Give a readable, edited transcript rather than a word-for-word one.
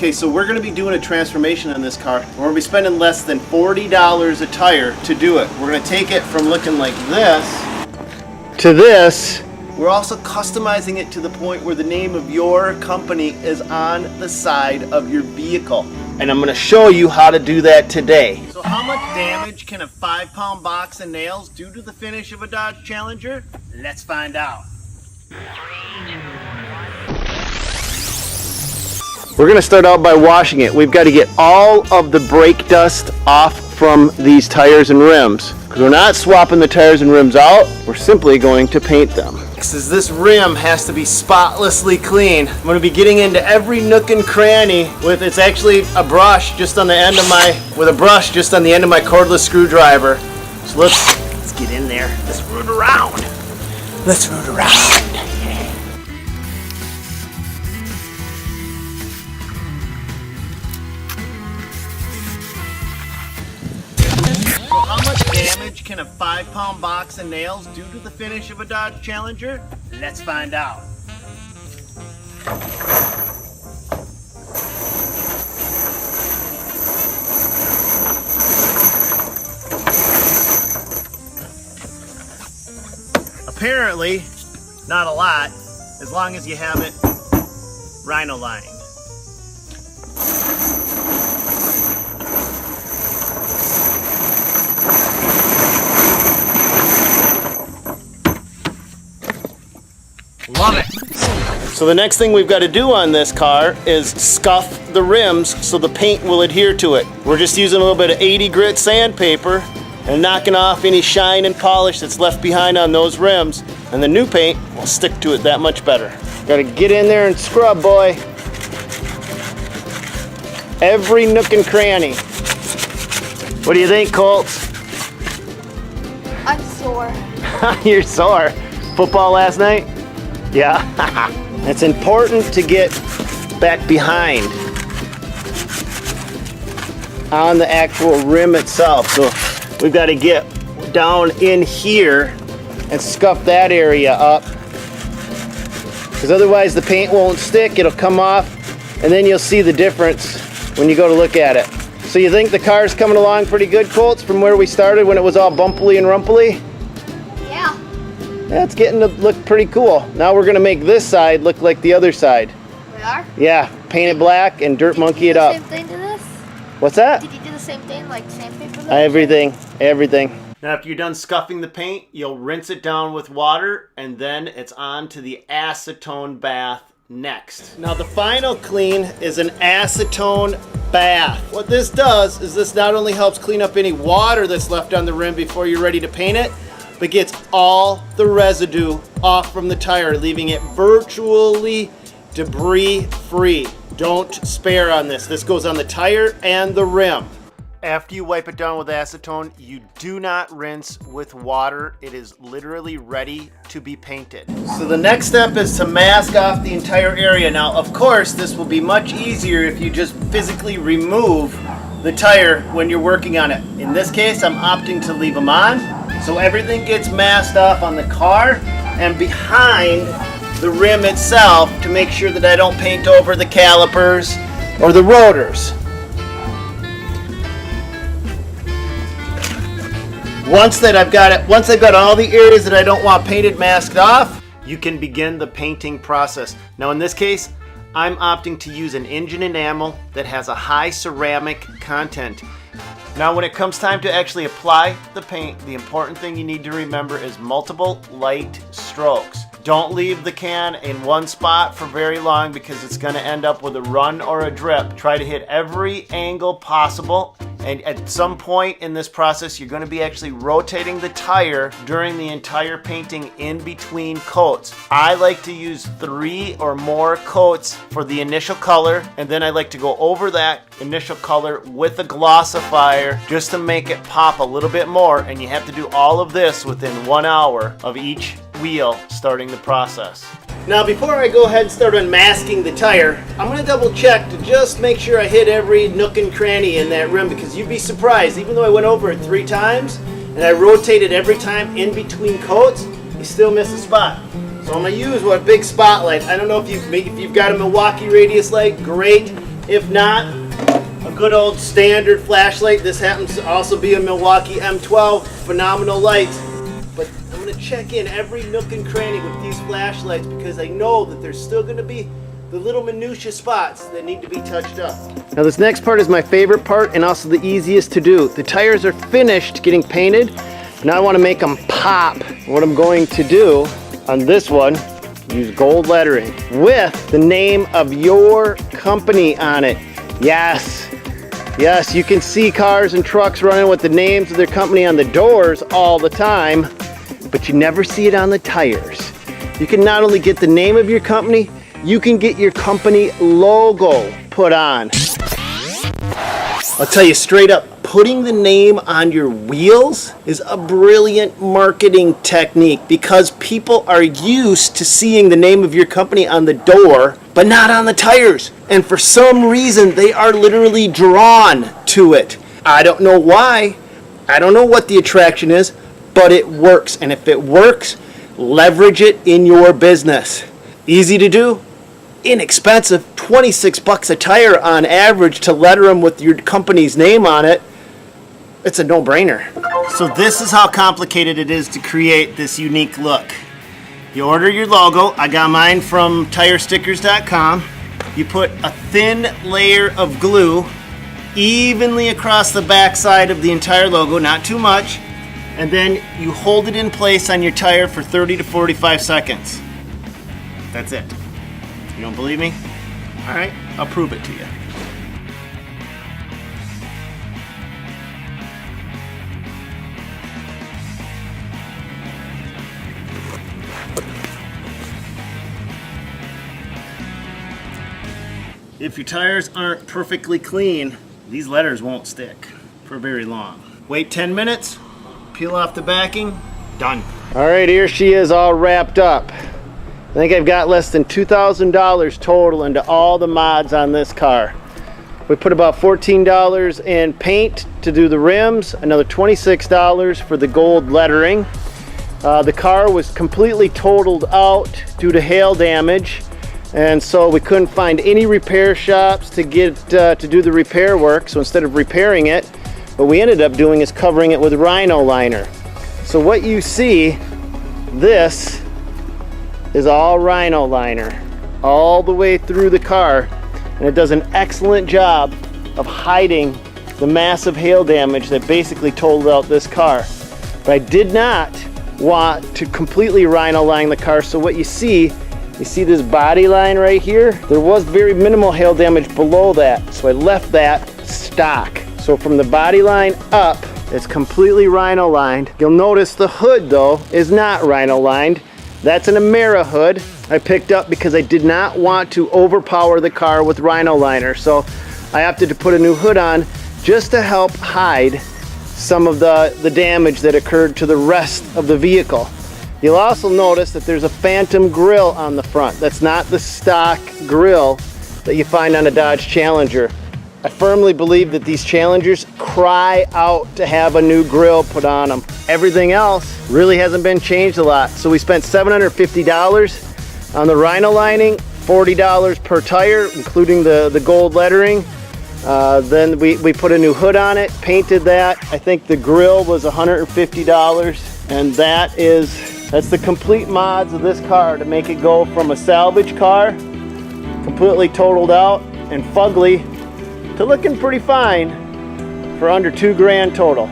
Okay, so we're going to be doing a transformation on this car. We're going to be spending less than $40 a tire to do it. We're going to take it from looking like this to this. We're also customizing it to the point where the name of your company is on the side of your vehicle. And I'm going to show you how to do that today. So how much damage can a 5-pound box of nails do to the finish of a Dodge Challenger? Let's find out. We're going to start out by washing it. We've got to get all of the brake dust off from these tires and rims. Because we're not swapping the tires and rims out, we're simply going to paint them. This rim has to be spotlessly clean. I'm going to be getting into every nook and cranny with, it's actually a brush just on the end of my, cordless screwdriver. So let's get in there. Let's root around. Let's root around. How much damage can a 5-pound box of nails do to the finish of a Dodge Challenger? Let's find out. Apparently, not a lot, as long as you have it Rhino lined. Love it. So the next thing we've got to do on this car is scuff the rims so the paint will adhere to it. We're just using a little bit of 80 grit sandpaper and knocking off any shine and polish that's left behind on those rims, and the new paint will stick to it that much better. Got to get in there and scrub, boy. Every nook and cranny. What do you think, Colts? I'm sore. You're sore. Football last night? Yeah. It's important to get back behind on the actual rim itself. So we've got to get down in here and scuff that area up, because otherwise the paint won't stick. It'll come off and then you'll see the difference when you go to look at it. So you think the car's coming along pretty good, Colts, from where we started when it was all bumpily and rumply? Yeah. That's getting to look pretty cool. Now we're gonna make this side look like the other side. We are? Yeah, paint it black and dirt monkey it up. Did you do the same thing to this? What's that? Did you do the same thing, like sandpaper? Everything. Now after you're done scuffing the paint, you'll rinse it down with water, and then it's on to the acetone bath next. Now the final clean is an acetone bath. What this does is this not only helps clean up any water that's left on the rim before you're ready to paint it, but gets all the residue off from the tire, leaving it virtually debris free. Don't spare on this. This goes on the tire and the rim. After you wipe it down with acetone, you do not rinse with water. It is literally ready to be painted. So the next step is to mask off the entire area. Now, of course, this will be much easier if you just physically remove the tire when you're working on it. In this case, I'm opting to leave them on, so everything gets masked off on the car and behind the rim itself to make sure that I don't paint over the calipers or the rotors. Once I've got all the areas that I don't want painted masked off, you can begin the painting process. Now in this case, I'm opting to use an engine enamel that has a high ceramic content. Now when it comes time to actually apply the paint, the important thing you need to remember is multiple light strokes. Don't leave the can in one spot for very long because it's going to end up with a run or a drip. Try to hit every angle possible, and at some point in this process you're going to be actually rotating the tire during the entire painting in between coats. I like to use 3 or more coats for the initial color, and then I like to go over that initial color with a glossifier just to make it pop a little bit more, and you have to do all of this within 1 hour of each wheel starting the process. Now before I go ahead and start unmasking the tire, I'm going to double check to just make sure I hit every nook and cranny in that rim, because you'd be surprised, even though I went over it 3 times and I rotated every time in between coats, you still miss a spot. So I'm going to use a big spotlight. I don't know if you've got a Milwaukee radius light, great. If not, a good old standard flashlight. This happens to also be a Milwaukee M12. Phenomenal lights. But I'm going to check in every nook and cranny with these flashlights because I know that there's still going to be the little minutia spots that need to be touched up. Now this next part is my favorite part and also the easiest to do. The tires are finished getting painted. Now I want to make them pop. What I'm going to do on this one, use gold lettering with the name of your company on it. Yes, yes, you can see cars and trucks running with the names of their company on the doors all the time, but you never see it on the tires. You can not only get the name of your company, you can get your company logo put on. I'll tell you straight up, putting the name on your wheels is a brilliant marketing technique because people are used to seeing the name of your company on the door, but not on the tires. And for some reason, they are literally drawn to it. I don't know why. I don't know what the attraction is, but it works. And if it works, leverage it in your business. Easy to do. Inexpensive, 26 bucks a tire on average to letter them with your company's name on it. It's a no-brainer. So this is how complicated it is to create this unique look. You order your logo. I got mine from TireStickers.com. You put a thin layer of glue evenly across the back side of the entire logo, not too much, and then you hold it in place on your tire for 30 to 45 seconds. That's it. You don't believe me? All right, I'll prove it to you. If your tires aren't perfectly clean, these letters won't stick for very long. Wait 10 minutes, peel off the backing, done. All right, here she is all wrapped up. I think I've got less than $2,000 total into all the mods on this car. We put about $14 in paint to do the rims, another $26 for the gold lettering. The car was completely totaled out due to hail damage, and so we couldn't find any repair shops to get to do the repair work. So instead of repairing it, what we ended up doing is covering it with Rhino liner. So what you see, this is all Rhino liner all the way through the car, and it does an excellent job of hiding the massive hail damage that basically totaled out this car. But I did not want to completely Rhino line the car, so what you see this body line right here? There was very minimal hail damage below that, so I left that stock. So from the body line up, it's completely Rhino lined. You'll notice the hood though is not Rhino lined. That's an Amera hood I picked up because I did not want to overpower the car with Rhino liner. So I opted to put a new hood on just to help hide some of the damage that occurred to the rest of the vehicle. You'll also notice that there's a phantom grille on the front. That's not the stock grille that you find on a Dodge Challenger. I firmly believe that these Challengers cry out to have a new grille put on them. Everything else really hasn't been changed a lot. So we spent $750 on the Rhino lining, $40 per tire, including the gold lettering. Then we put a new hood on it, painted that. I think the grille was $150, and that's the complete mods of this car to make it go from a salvage car, completely totaled out and fugly, to looking pretty fine for under $2,000 total.